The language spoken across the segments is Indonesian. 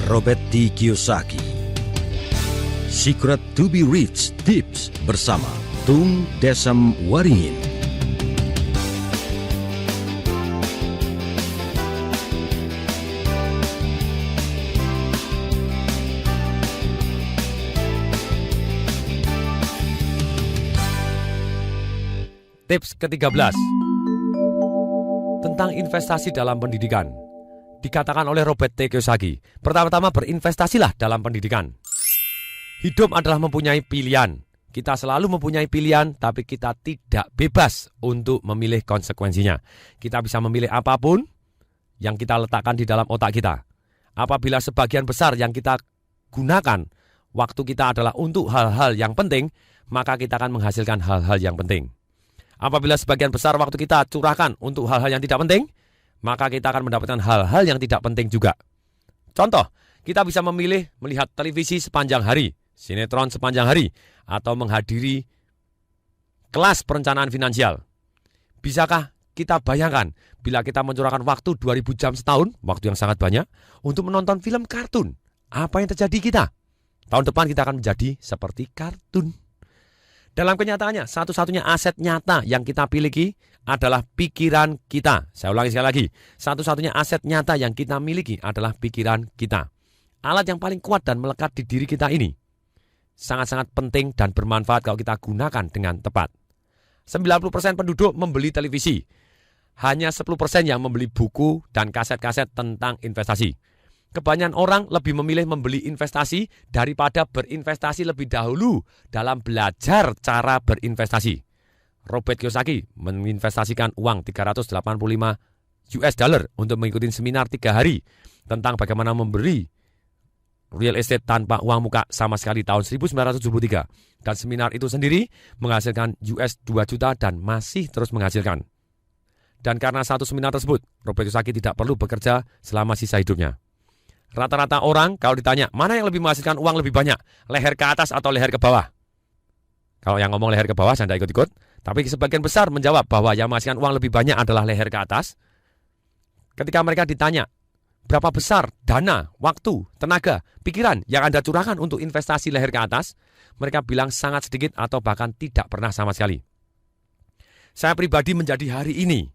Robert T. Kiyosaki. Secret to be Rich Tips bersama Tung Desem Waringin. Tips ke-13 tentang investasi dalam pendidikan. Dikatakan oleh Robert T. Kiyosaki, pertama-tama berinvestasilah dalam pendidikan. Hidup adalah mempunyai pilihan. Kita selalu mempunyai pilihan, tapi kita tidak bebas untuk memilih konsekuensinya. Kita bisa memilih apapun yang kita letakkan di dalam otak kita. Apabila sebagian besar yang kita gunakan, waktu kita adalah untuk hal-hal yang penting, maka kita akan menghasilkan hal-hal yang penting. Apabila sebagian besar waktu kita curahkan untuk hal-hal yang tidak penting, maka kita akan mendapatkan hal-hal yang tidak penting juga. Contoh, kita bisa memilih melihat televisi sepanjang hari, sinetron sepanjang hari, atau menghadiri kelas perencanaan finansial. Bisakah kita bayangkan bila kita mencurahkan waktu 2000 jam setahun, waktu yang sangat banyak, untuk menonton film kartun? Apa yang terjadi kita? Tahun depan kita akan menjadi seperti kartun. Dalam kenyataannya, satu-satunya aset nyata yang kita miliki adalah pikiran kita. Saya ulangi sekali lagi. Satu-satunya aset nyata yang kita miliki adalah pikiran kita. Alat yang paling kuat dan melekat di diri kita ini sangat-sangat penting dan bermanfaat kalau kita gunakan dengan tepat. 90% penduduk membeli televisi. Hanya 10% yang membeli buku dan kaset-kaset tentang investasi. Kebanyakan orang lebih memilih membeli investasi daripada berinvestasi lebih dahulu dalam belajar cara berinvestasi. Robert Kiyosaki menginvestasikan uang 385 US dollar untuk mengikuti seminar 3 hari tentang bagaimana memberi real estate tanpa uang muka sama sekali tahun 1973. Dan seminar itu sendiri menghasilkan US 2 juta dan masih terus menghasilkan. Dan karena satu seminar tersebut, Robert Kiyosaki tidak perlu bekerja selama sisa hidupnya. Rata-rata orang kalau ditanya, mana yang lebih menghasilkan uang lebih banyak? Leher ke atas atau leher ke bawah? Kalau yang ngomong leher ke bawah, saya tidak ikut-ikut. Tapi sebagian besar menjawab bahwa yang menghasilkan uang lebih banyak adalah leher ke atas. Ketika mereka ditanya, berapa besar dana, waktu, tenaga, pikiran yang Anda curahkan untuk investasi leher ke atas? Mereka bilang sangat sedikit atau bahkan tidak pernah sama sekali. Saya pribadi menjadi hari ini,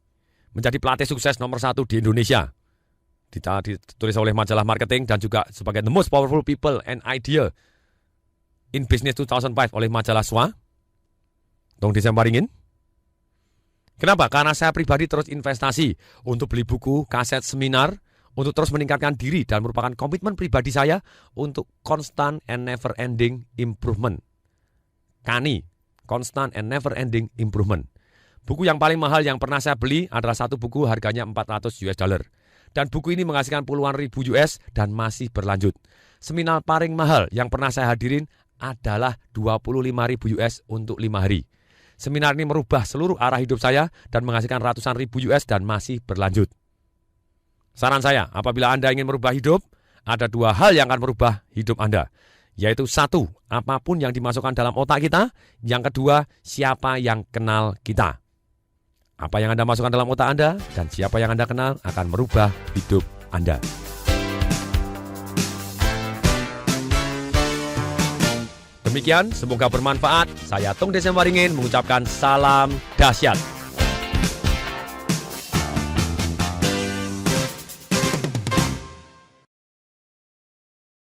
menjadi pelatih sukses nomor 1 di Indonesia. Ditulis oleh majalah marketing dan juga sebagai The Most Powerful People and Idea in Business 2005 oleh majalah SWA. Tung Desem Waringin. Kenapa? Karena saya pribadi terus investasi untuk beli buku, kaset, seminar, untuk terus meningkatkan diri dan merupakan komitmen pribadi saya untuk constant and never ending improvement. KANI, constant and never ending improvement. Buku yang paling mahal yang pernah saya beli adalah satu buku harganya 400 US dollar. Dan buku ini menghasilkan puluhan ribu US dan masih berlanjut. Seminar paling mahal yang pernah saya hadirin adalah 25.000 US untuk 5 hari. Seminar ini merubah seluruh arah hidup saya dan menghasilkan ratusan ribu US dan masih berlanjut. Saran saya, apabila Anda ingin merubah hidup, ada 2 hal yang akan merubah hidup Anda. Yaitu 1, apapun yang dimasukkan dalam otak kita. Yang kedua, siapa yang kenal kita. Apa yang Anda masukkan dalam otak Anda dan siapa yang Anda kenal akan merubah hidup Anda. Demikian, semoga bermanfaat. Saya Tung Desem Waringin mengucapkan salam dahsyat.